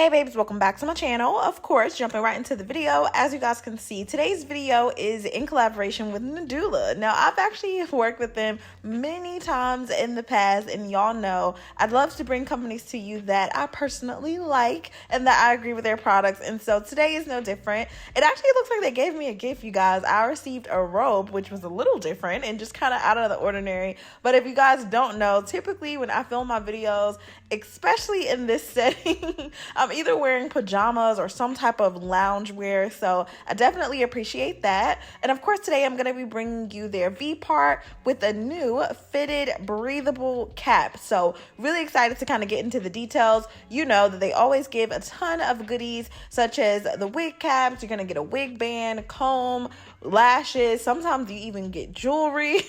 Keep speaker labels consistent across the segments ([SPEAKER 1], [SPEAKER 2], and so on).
[SPEAKER 1] Hey babes, welcome back to my channel. Of course, jumping right into the video. As you guys can see, today's video is in collaboration with Nadula. Now, I've actually worked with them many times in the past, and y'all know I'd love to bring companies to you that I personally like and that I agree with their products. And so today is no different. It actually looks like they gave me a gift, you guys. I received a robe, which was a little different and just kind of out of the ordinary. But if you guys don't know, typically when I film my videos, especially in this setting, I'm either wearing pajamas or some type of lounge wear, so I definitely appreciate that. And of course, today I'm going to be bringing you their V part with a new fitted breathable cap. So really excited to kind of get into the details. You know that they always give a ton of goodies, such as the wig caps. You're going to get a wig band, comb, lashes. Sometimes you even get jewelry.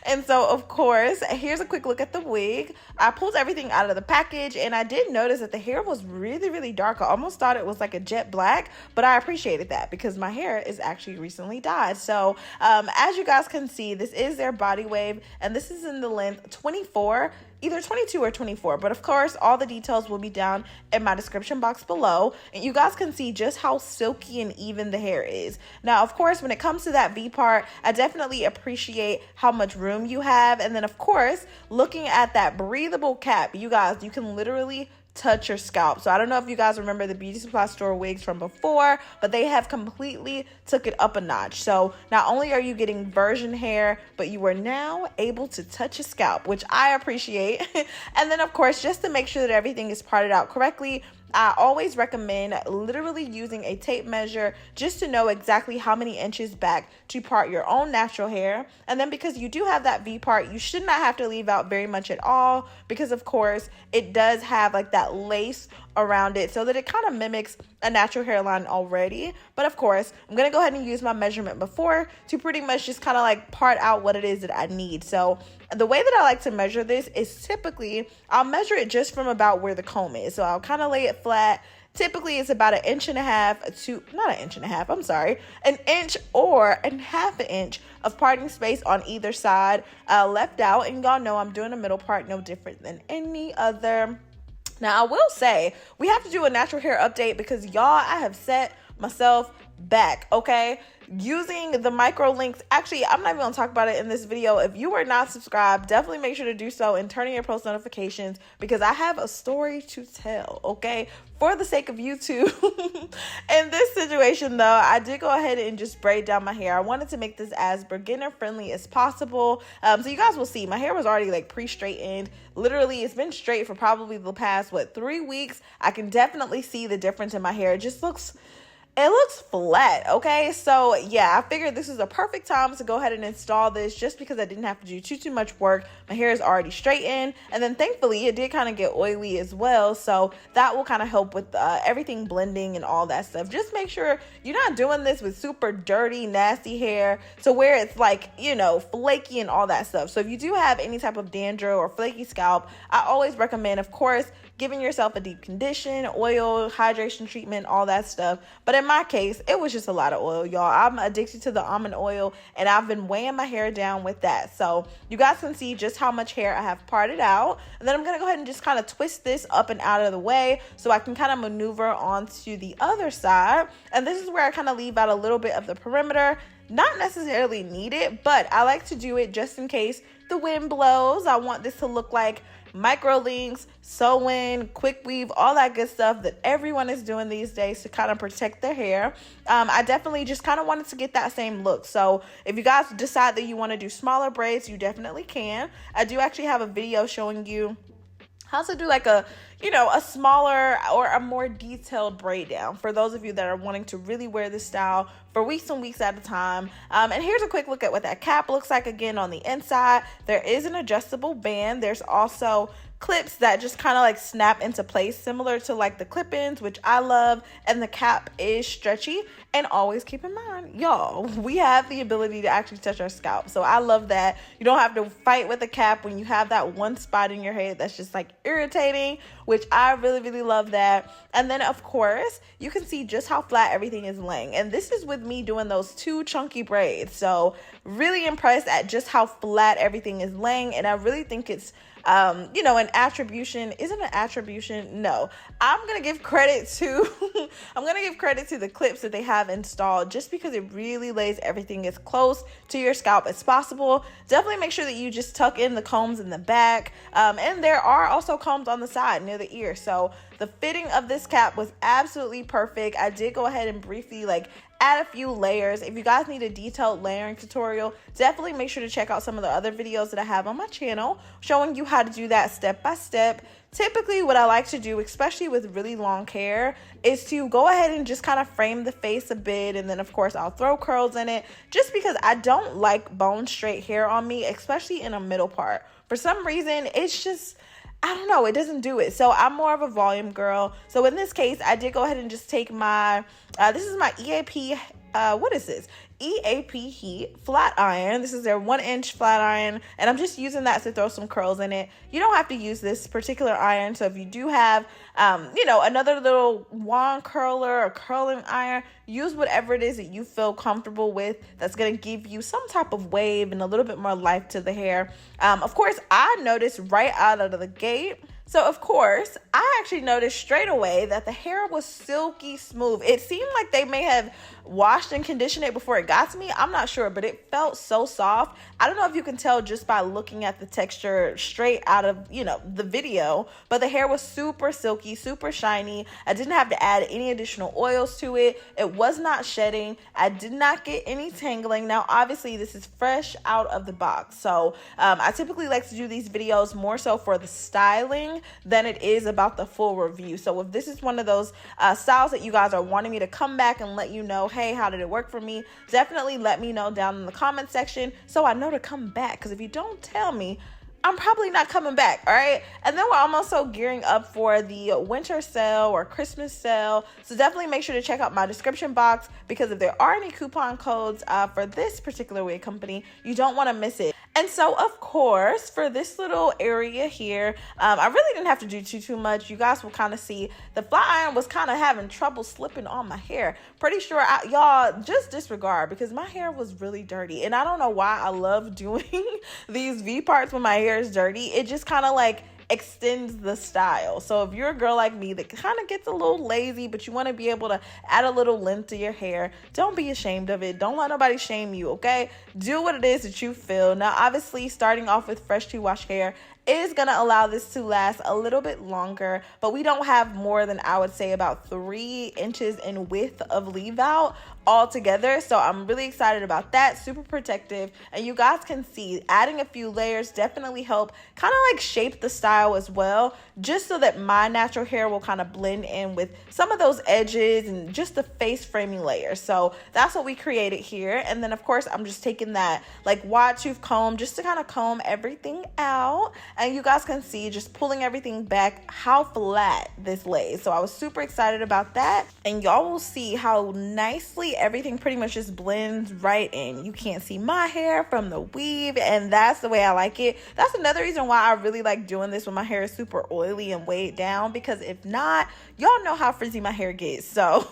[SPEAKER 1] And so of course, here's a quick look at the wig. I pulled everything out of the package, and I did notice that the hair was really dark. I almost thought it was like a jet black, but I appreciated that because my hair is actually recently dyed. So as you guys can see, this is their body wave, and this is in the length 24, either 22 or 24, but of course all the details will be down in my description box below, and you guys can see just how silky and even the hair is. Now of course, when it comes to that V part, I definitely appreciate how much room you have. And then of course, looking at that breathable cap, you guys, you can literally touch your scalp. So I don't know if you guys remember the beauty supply store wigs from before, but they have completely took it up a notch. So not only are you getting virgin hair, but you are now able to touch your scalp, which I appreciate. And then of course, just to make sure that everything is parted out correctly, I always recommend literally using a tape measure just to know exactly how many inches back to part your own natural hair. And then because you do have that V part, you should not have to leave out very much at all, because of course it does have like that lace around it so that it kind of mimics a natural hairline already. But of course, I'm going to go ahead and use my measurement before to pretty much just kind of like part out what it is that I need. So the way that I like to measure this is typically I'll measure it just from about where the comb is. So I'll kind of lay it flat. Typically it's about an inch or a half an inch of parting space on either side left out. And y'all know I'm doing a middle part no different than any other. Now, I will say we have to do a natural hair update because y'all, I have set myself back, okay? Using the micro links. Actually, I'm not even gonna talk about it in this video. If you are not subscribed, definitely make sure to do so and turn on your post notifications, because I have a story to tell, okay? For the sake of YouTube. In this situation though, I did go ahead and just braid down my hair. I wanted to make this as beginner friendly as possible. So you guys will see my hair was already like pre-straightened. Literally, it's been straight for probably the past 3 weeks. I can definitely see the difference in my hair. It just looks flat, okay? So yeah, I figured this is a perfect time to go ahead and install this, just because I didn't have to do too much work. My hair is already straightened, and then thankfully it did kind of get oily as well, so that will kind of help with everything blending and all that stuff. Just make sure you're not doing this with super dirty, nasty hair to where it's like, you know, flaky and all that stuff. So if you do have any type of dandruff or flaky scalp, I always recommend, of course, giving yourself a deep condition, oil, hydration treatment, all that stuff. But in my case, it was just a lot of oil, y'all. I'm addicted to the almond oil, and I've been weighing my hair down with that. So you guys can see just how much hair I have parted out. And then I'm going to go ahead and just kind of twist this up and out of the way so I can kind of maneuver onto the other side. And this is where I kind of leave out a little bit of the perimeter. Not necessarily needed, but I like to do it just in case the wind blows. I want this to look like micro links, sew-in, quick weave, all that good stuff that everyone is doing these days to kind of protect their hair. I definitely just kind of wanted to get that same look. So if you guys decide that you want to do smaller braids, you definitely can. I do actually have a video showing you how to do like a smaller or a more detailed braid down for those of you that are wanting to really wear this style for weeks and weeks at a time. And here's a quick look at what that cap looks like. Again, on the inside, there is an adjustable band. There's also clips that just kind of like snap into place, similar to like the clip-ins, which I love. And the cap is stretchy. And always keep in mind, y'all, we have the ability to actually touch our scalp. So I love that. You don't have to fight with the cap when you have that one spot in your head that's just like irritating, which I really love that. And then of course, you can see just how flat everything is laying. And this is with me doing those 2 chunky braids. So really impressed at just how flat everything is laying. And I really think it's an attribution. Isn't an attribution? No. I'm going to give credit to the clips that they have installed, just because it really lays everything as close to your scalp as possible. Definitely make sure that you just tuck in the combs in the back. And there are also combs on the side near the ear. So the fitting of this cap was absolutely perfect. I did go ahead and briefly add a few layers. If you guys need a detailed layering tutorial, definitely make sure to check out some of the other videos that I have on my channel showing you how to do that step by step. Typically what I like to do, especially with really long hair, is to go ahead and just kind of frame the face a bit, and then of course I'll throw curls in it, just because I don't like bone straight hair on me, especially in a middle part. For some reason, it's just, I don't know, it doesn't do it. So I'm more of a volume girl. So in this case, I did go ahead and just take my, this is my EAP, what is this? EAP Heat flat iron. This is their 1-inch flat iron, and I'm just using that to throw some curls in it. You don't have to use this particular iron, so if you do have another little wand curler or curling iron, use whatever it is that you feel comfortable with that's going to give you some type of wave and a little bit more life to the hair. Of course, I noticed right out of the gate, so of course, I actually noticed straight away that the hair was silky smooth. It seemed like they may have washed and conditioned it before it got to me. I'm not sure, but it felt so soft. I don't know if you can tell just by looking at the texture straight out of, the video, but the hair was super silky, super shiny. I didn't have to add any additional oils to it. It was not shedding. I did not get any tangling. Now, obviously, this is fresh out of the box. So I typically like to do these videos more so for the styling than it is about the full review. So if this is one of those styles that you guys are wanting me to come back and let you know, hey, how did it work for me? Definitely let me know down in the comment section so I know to come back. Because if you don't tell me, I'm probably not coming back, all right? And then I'm also gearing up for the winter sale or Christmas sale. So definitely make sure to check out my description box, because if there are any coupon codes for this particular wig company, you don't want to miss it. And so, of course, for this little area here, I really didn't have to do too much. You guys will kind of see the flat iron was kind of having trouble slipping on my hair. Pretty sure, y'all, just disregard, because my hair was really dirty. And I don't know why I love doing these V parts when my hair is dirty. It just kind of extends the style. So if you're a girl like me that kind of gets a little lazy, but you want to be able to add a little length to your hair, don't be ashamed of it. Don't let nobody shame you, okay? Do what it is that you feel. Now, obviously, starting off with freshly washed hair is going to allow this to last a little bit longer, but we don't have more than, I would say, about 3 inches in width of leave out altogether. So I'm really excited about that. Super protective. And you guys can see adding a few layers definitely help kind of shape the style as well, just so that my natural hair will kind of blend in with some of those edges and just the face framing layers. So that's what we created here. And then of course, I'm just taking that wide tooth comb just to kind of comb everything out. And you guys can see just pulling everything back how flat this lays. So I was super excited about that. And y'all will see how nicely everything pretty much just blends right in. You can't see my hair from the weave, and that's the way I like it. That's another reason why I really like doing this when my hair is super oily and weighed down, because if not, y'all know how frizzy my hair gets. So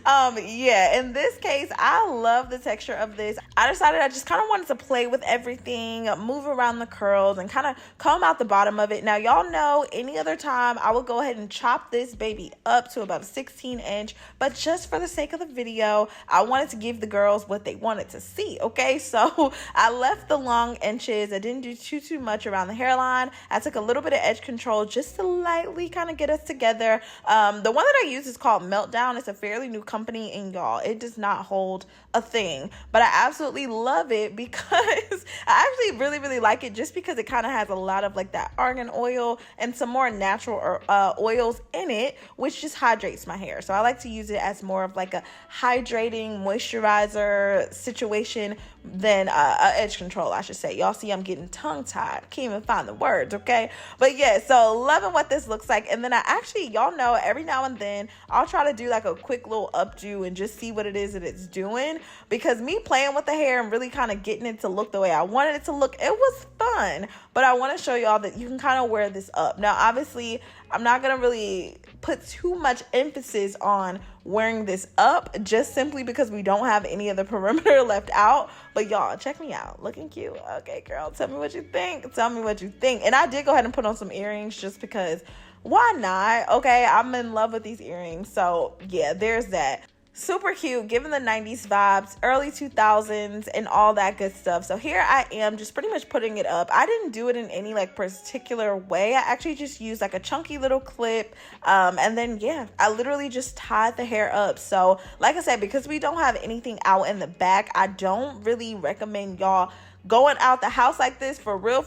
[SPEAKER 1] yeah, in this case, I love the texture of this. I decided I just kind of wanted to play with everything, move around the curls, and kind of comb out the bottom of it. Now, y'all know any other time I would go ahead and chop this baby up to about a 16-inch, but just for the sake of the video, I wanted to give the girls what they wanted to see, okay? So I left the long inches. I didn't do too much around the hairline. I took a little bit of edge control just to lightly kind of get us together. The one that I use is called Meltdown. It's a fairly new company, and y'all, it does not hold a thing, but I absolutely love it because I actually really like it, just because it kind of has a lot of that argan oil and some more natural oils in it, which just hydrates my hair. So I like to use it as more of a hydrating moisturizer situation than edge control, I should say. Y'all see I'm getting tongue tied, can't even find the words, okay? But yeah, so loving what this looks like. And then I actually, y'all know, every now and then I'll try to do a quick little little updo and just see what it is that it's doing, because me playing with the hair and really kind of getting it to look the way I wanted it to look, it was fun. But I want to show y'all that you can kind of wear this up. Now, obviously, I'm not going to really put too much emphasis on wearing this up, just simply because we don't have any of the perimeter left out. But y'all, check me out. Looking cute. Okay, girl, tell me what you think. Tell me what you think. And I did go ahead and put on some earrings just because, why not? Okay, I'm in love with these earrings. So yeah, there's that. Super cute, giving the 90s vibes, early 2000s, and all that good stuff. So here I am, just pretty much putting it up. I didn't do it in any like particular way. I actually just used like a chunky little clip, and then yeah, I literally just tied the hair up. So like I said, because we don't have anything out in the back, I don't really recommend y'all going out the house like this, for real,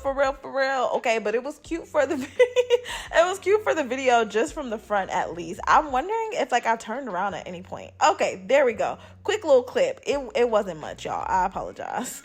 [SPEAKER 1] okay? But it was cute for the it was cute for the video, just from the front at least. I'm wondering if like I turned around at any point. Okay, there we go. Quick little clip. It wasn't much, y'all. I apologize.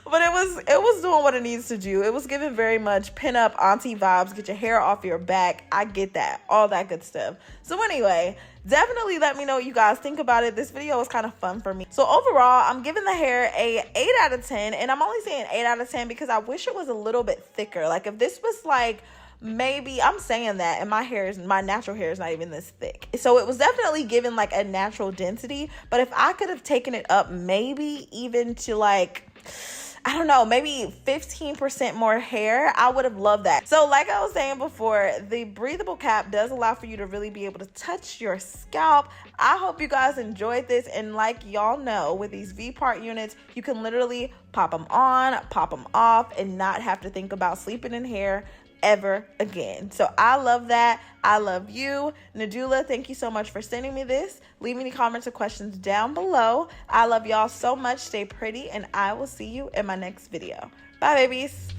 [SPEAKER 1] But it was doing what it needs to do. It was giving very much pin-up auntie vibes. Get your hair off your back. I get that. All that good stuff. So anyway, definitely let me know what you guys think about it. This video was kind of fun for me. So overall, I'm giving the hair a 8 out of 10. And I'm only saying 8 out of 10 because I wish it was a little bit thicker. Like if this was like, maybe, I'm saying that, and my natural hair is not even this thick. So it was definitely given like a natural density. But if I could have taken it up maybe even to like, I don't know, maybe 15% more hair, I would have loved that. So like I was saying before, the breathable cap does allow for you to really be able to touch your scalp. I hope you guys enjoyed this. And like y'all know, with these V-part units, you can literally pop them on, pop them off, and not have to think about sleeping in hair ever again. So I love that. I love you. Nadula, thank you so much for sending me this. Leave me any comments or questions down below. I love y'all so much. Stay pretty, and I will see you in my next video. Bye, babies.